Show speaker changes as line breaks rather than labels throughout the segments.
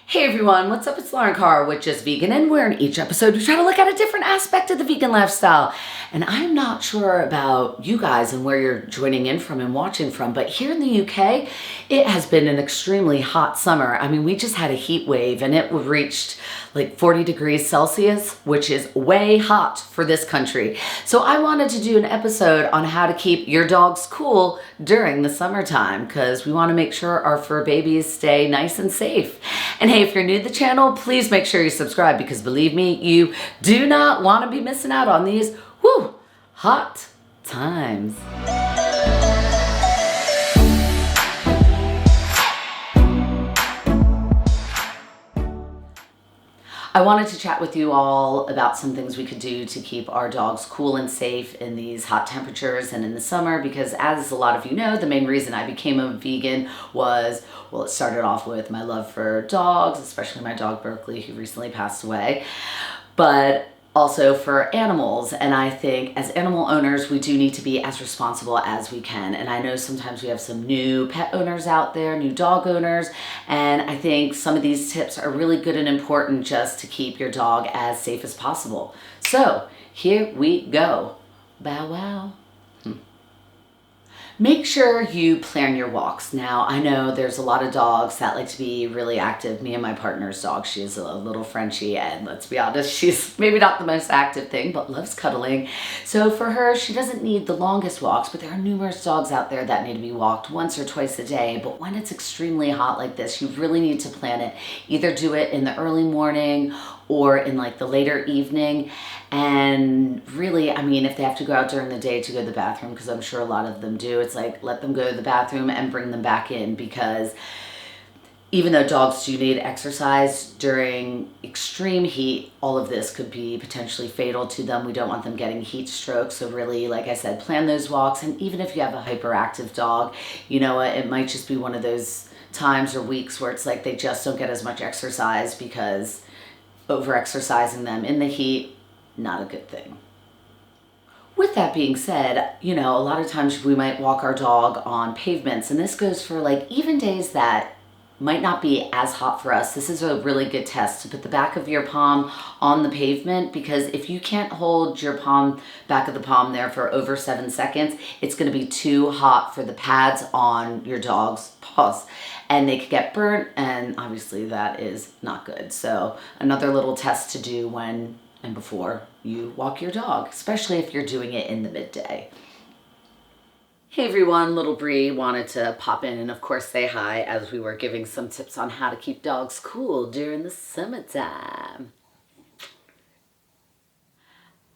Hey everyone, what's up? It's Lauren Carr with Just Veganin, where in each episode we try to look at a different aspect of the vegan lifestyle. And I'm not sure about you guys and where you're joining in from and watching from, but here in the UK, it has been an extremely hot summer. I mean, we just had a heat wave and it reached like 40 degrees Celsius, which is way hot for this country. So I wanted to do an episode on how to keep your dogs cool during the summertime because we want to make sure our fur babies stay nice and safe. And hey, if you're new to the channel, please make sure you subscribe because believe me, you do not want to be missing out on these hot times. I wanted to chat with you all about some things we could do to keep our dogs cool and safe in these hot temperatures and in the summer because, as a lot of you know, the main reason I became a vegan was, well, it started off with my love for dogs, especially my dog Berkeley, who recently passed away, but also for animals. And I think as animal owners, we do need to be as responsible as we can. And I know sometimes we have some new pet owners out there, new dog owners, and I think some of these tips are really good and important just to keep your dog as safe as possible. So here we go. Bow wow. Make sure you plan your walks. Now, I know there's a lot of dogs that like to be really active. Me and my partner's dog, she's a little Frenchie, and let's be honest, she's maybe not the most active thing, but loves cuddling. So for her, she doesn't need the longest walks, but there are numerous dogs out there that need to be walked once or twice a day. But when it's extremely hot like this, you really need to plan it. Either do it in the early morning or in like the later evening. And really, I mean, if they have to go out during the day to go to the bathroom, because I'm sure a lot of them do, it's like let them go to the bathroom and bring them back in, because even though dogs do need exercise during extreme heat, all of this could be potentially fatal to them. We don't want them getting heat stroke. So really, like I said, plan those walks. And even if you have a hyperactive dog, you know what, it might just be one of those times or weeks where it's like they just don't get as much exercise because over-exercising them in the heat, not a good thing. With that being said, you know, a lot of times we might walk our dog on pavements, and this goes for like even days that might not be as hot for us. This is a really good test to put the back of your palm on the pavement, because if you can't hold your palm, back of the palm there for over 7 seconds, it's going to be too hot for the pads on your dog's paws and they could get burnt, and obviously that is not good. So another little test to do when and before you walk your dog, especially if you're doing it in the midday. Hey everyone, little Bree wanted to pop in and of course say hi as we were giving some tips on how to keep dogs cool during the summertime.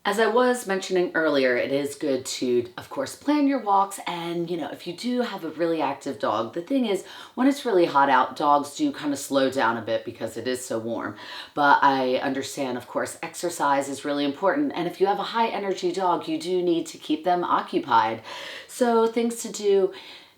As I was mentioning earlier, it is good to, of course, plan your walks. And, you know, if you do have a really active dog, the thing is, when it's really hot out, dogs do kind of slow down a bit because it is so warm. But I understand, of course, exercise is really important. And if you have a high energy dog, you do need to keep them occupied. So things to do: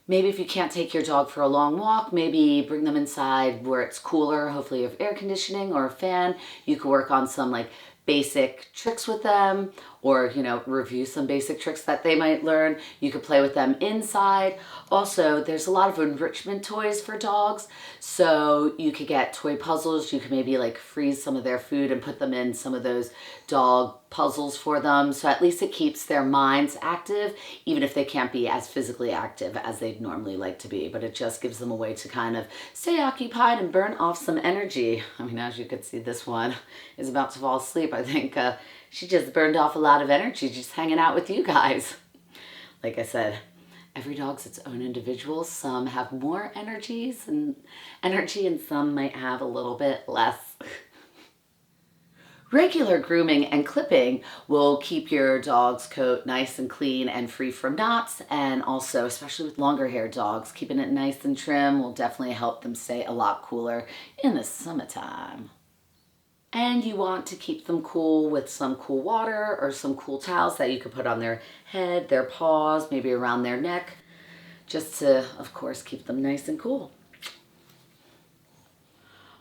maybe if you can't take your dog for a long walk, maybe bring them inside where it's cooler. Hopefully you have air conditioning or a fan. You could work on some like basic tricks with them, or, you know, review some basic tricks that they might learn. You could play with them inside. Also, there's a lot of enrichment toys for dogs. So you could get toy puzzles. You could maybe like freeze some of their food and put them in some of those dog puzzles for them. So at least it keeps their minds active, even if they can't be as physically active as they'd normally like to be. But it just gives them a way to kind of stay occupied and burn off some energy. I mean, as you could see, this one is about to fall asleep. I think she just burned off a lot of energy just hanging out with you guys. Like I said, every dog's its own individual. Some have more energy and some might have a little bit less. Regular grooming and clipping will keep your dog's coat nice and clean and free from knots, and also, especially with longer haired dogs, keeping it nice and trim will definitely help them stay a lot cooler in the summertime. And you want to keep them cool with some cool water or some cool towels that you could put on their head, their paws, maybe around their neck, just to, of course, keep them nice and cool.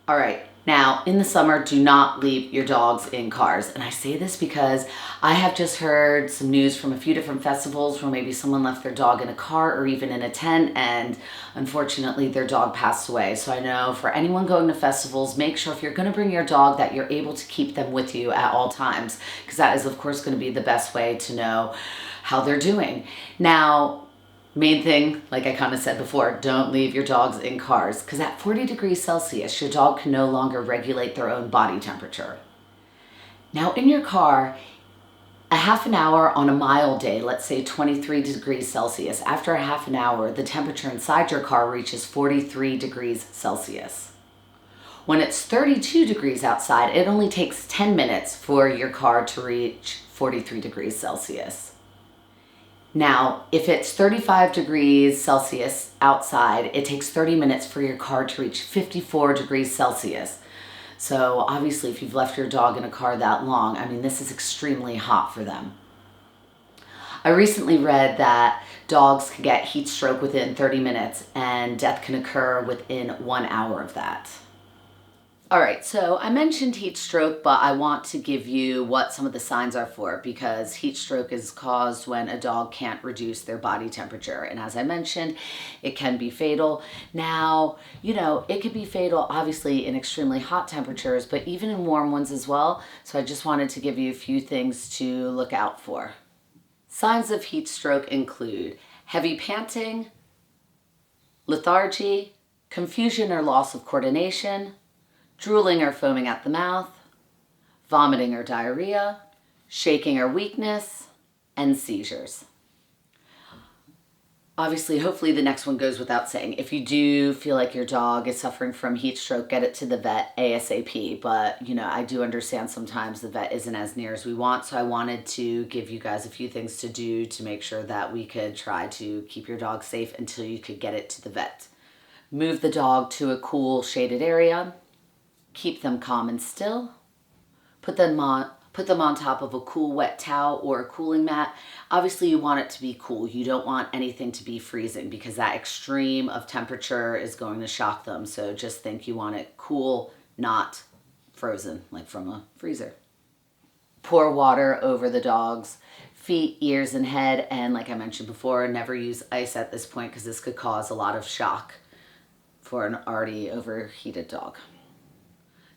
All right, Now, in the summer, do not leave your dogs in cars. And I say this because I have just heard some news from a few different festivals where maybe someone left their dog in a car or even in a tent, and unfortunately their dog passed away. So I know for anyone going to festivals, make sure if you're going to bring your dog that you're able to keep them with you at all times, because that is of course going to be the best way to know how they're doing. Now, main thing, like I kind of said before, don't leave your dogs in cars, because at 40 degrees Celsius, your dog can no longer regulate their own body temperature. Now in your car, a half an hour on a mild day, let's say 23 degrees Celsius, after a half an hour, the temperature inside your car reaches 43 degrees Celsius. When it's 32 degrees outside, it only takes 10 minutes for your car to reach 43 degrees Celsius. Now, if it's 35 degrees Celsius outside, it takes 30 minutes for your car to reach 54 degrees Celsius. So obviously, if you've left your dog in a car that long, I mean, this is extremely hot for them. I recently read that dogs can get heat stroke within 30 minutes and death can occur within 1 hour of that. All right, so I mentioned heat stroke, but I want to give you what some of the signs are for, because heat stroke is caused when a dog can't reduce their body temperature. And as I mentioned, it can be fatal. Now, it could be fatal obviously in extremely hot temperatures, but even in warm ones as well. So I just wanted to give you a few things to look out for. Signs of heat stroke include heavy panting, lethargy, confusion or loss of coordination, drooling or foaming at the mouth, vomiting or diarrhea, shaking or weakness, and seizures. Obviously, hopefully the next one goes without saying. If you do feel like your dog is suffering from heat stroke, get it to the vet ASAP. But, I do understand sometimes the vet isn't as near as we want. So I wanted to give you guys a few things to do to make sure that we could try to keep your dog safe until you could get it to the vet. Move the dog to a cool, shaded area. Keep them calm and still. Put them on top of a cool wet towel or a cooling mat. Obviously you want it to be cool. You don't want anything to be freezing, because that extreme of temperature is going to shock them. So just think you want it cool, not frozen, like from a freezer. Pour water over the dog's feet, ears, and head. And like I mentioned before, never use ice at this point, because this could cause a lot of shock for an already overheated dog.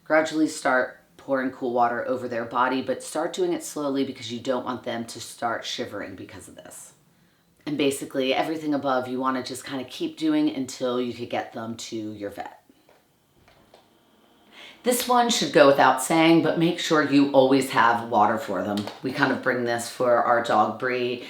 Gradually start pouring cool water over their body, but start doing it slowly, because you don't want them to start shivering because of this. And basically everything above you want to just kind of keep doing until you could get them to your vet. This one should go without saying, but make sure you always have water for them. We kind of bring this for our dog Bree.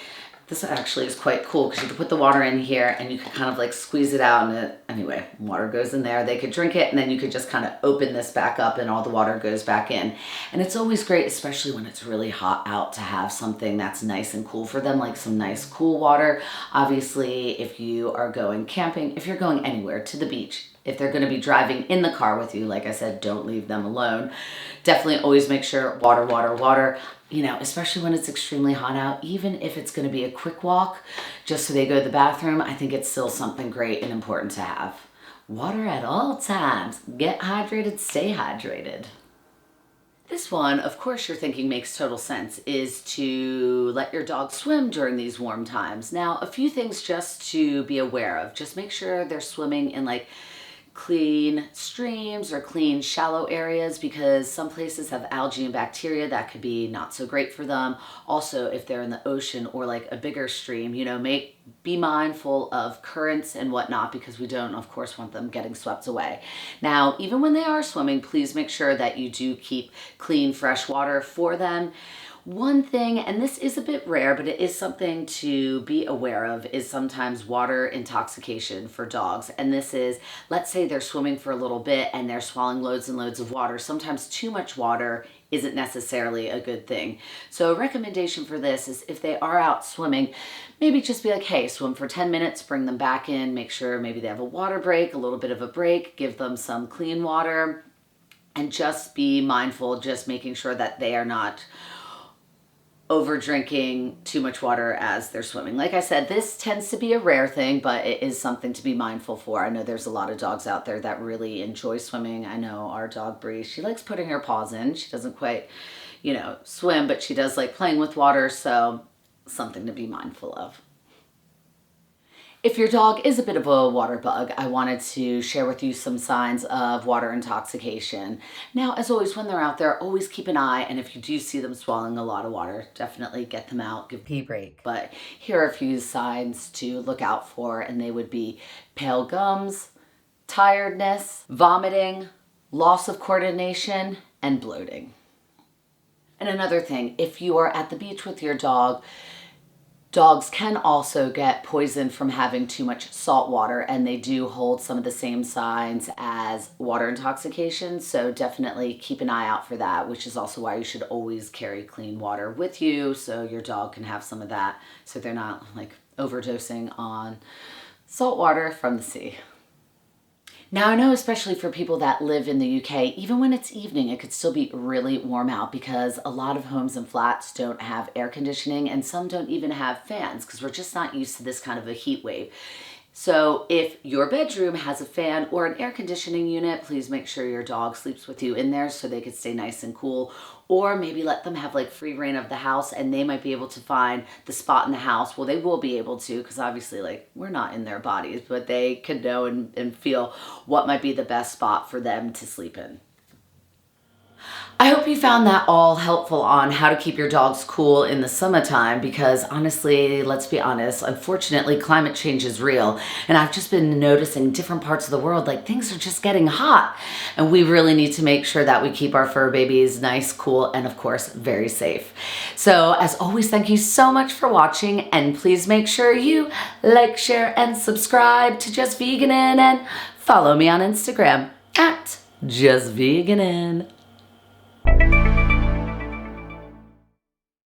This actually is quite cool, because you can put the water in here and you can kind of like squeeze it out, and anyway, water goes in there. They could drink it, and then you could just kind of open this back up and all the water goes back in. And it's always great, especially when it's really hot out, to have something that's nice and cool for them, like some nice cool water. Obviously, if you are going camping, if you're going anywhere, to the beach, if they're going to be driving in the car with you, like I said, don't leave them alone. Definitely always make sure water, water, water. Especially when it's extremely hot out, even if it's going to be a quick walk, just so they go to the bathroom, I think it's still something great and important to have. Water at all times. Get hydrated, stay hydrated. This one, of course you're thinking makes total sense, is to let your dog swim during these warm times. Now, a few things just to be aware of. Just make sure they're swimming in like clean streams or clean shallow areas, because some places have algae and bacteria that could be not so great for them. Also, if they're in the ocean or like a bigger stream, be mindful of currents and whatnot, because we don't of course want them getting swept away. Now, even when they are swimming, please make sure that you do keep clean, fresh water for them. One thing, and this is a bit rare, but it is something to be aware of, is sometimes water intoxication for dogs. And this is, let's say they're swimming for a little bit and they're swallowing loads and loads of water. Sometimes too much water isn't necessarily a good thing. So a recommendation for this is, if they are out swimming, maybe just be like, hey, swim for 10 minutes, bring them back in, make sure maybe they have a water break, a little bit of a break, give them some clean water, and just be mindful, just making sure that they are not over drinking too much water as they're swimming. Like I said, this tends to be a rare thing, but it is something to be mindful for. I know there's a lot of dogs out there that really enjoy swimming. I know our dog Bree, she likes putting her paws in. She doesn't quite, swim, but she does like playing with water, so something to be mindful of. If your dog is a bit of a water bug, I wanted to share with you some signs of water intoxication. Now, as always, when they're out there, always keep an eye, and if you do see them swallowing a lot of water, definitely get them out, give pee break. But here are a few signs to look out for, and they would be pale gums, tiredness, vomiting, loss of coordination, and bloating. And another thing, if you are at the beach with your dog, dogs can also get poisoned from having too much salt water, and they do hold some of the same signs as water intoxication. So definitely keep an eye out for that, which is also why you should always carry clean water with you so your dog can have some of that so they're not like overdosing on salt water from the sea. Now, I know especially for people that live in the UK, even when it's evening, it could still be really warm out because a lot of homes and flats don't have air conditioning, and some don't even have fans because we're just not used to this kind of a heat wave. So if your bedroom has a fan or an air conditioning unit, please make sure your dog sleeps with you in there so they could stay nice and cool. Or maybe let them have like free reign of the house, and they might be able to find the spot in the house. Well, they will be able to, because obviously like we're not in their bodies, but they could know and feel what might be the best spot for them to sleep in. I hope you found that all helpful on how to keep your dogs cool in the summertime, because honestly, let's be honest, unfortunately, climate change is real. And I've just been noticing different parts of the world, like things are just getting hot. And we really need to make sure that we keep our fur babies nice, cool, and of course, very safe. So as always, thank you so much for watching. And please make sure you like, share, and subscribe to Just Veganin, and follow me on Instagram at Just Veganin.